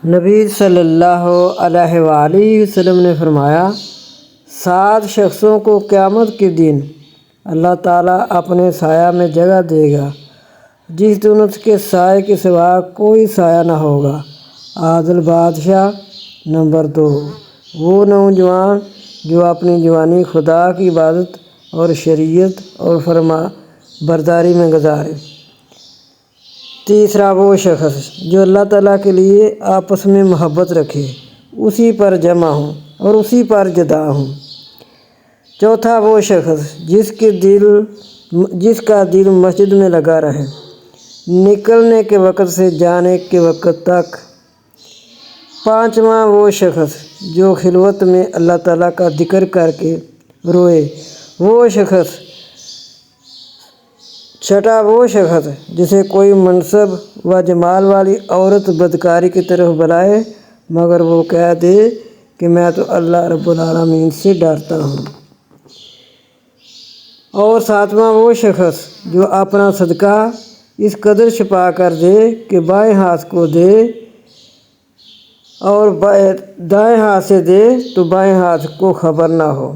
نبی صلی اللہ علیہ وآلہ وسلم نے فرمایا، 7 شخصوں کو قیامت کے دن اللہ تعالیٰ اپنے سایہ میں جگہ دے گا جس دن اس کے سائے کے سوا کوئی سایہ نہ ہوگا۔ عادل بادشاہ۔ نمبر 2، وہ نوجوان جو اپنی جوانی خدا کی عبادت اور شریعت اور فرما برداری میں گزارے۔ تیسرا، وہ شخص جو اللہ تعالیٰ کے لیے آپس میں محبت رکھے، اسی پر جمع ہوں اور اسی پر جدا ہوں۔ چوتھا، وہ شخص جس کا دل مسجد میں لگا رہے، نکلنے کے وقت سے جانے کے وقت تک۔ پانچواں، وہ شخص جو خلوت میں اللہ تعالیٰ کا ذکر کر کے روئے، وہ شخص۔ چھٹا، وہ شخص جسے کوئی منصب و جمال والی عورت بدکاری کی طرف بلائے مگر وہ کہہ دے کہ میں تو اللہ رب العالمین سے ڈرتا ہوں۔ اور ساتواں، وہ شخص جو اپنا صدقہ اس قدر چھپا کر دے کہ بائیں ہاتھ کو دے اور دائیں ہاتھ سے دے تو بائیں ہاتھ کو خبر نہ ہو۔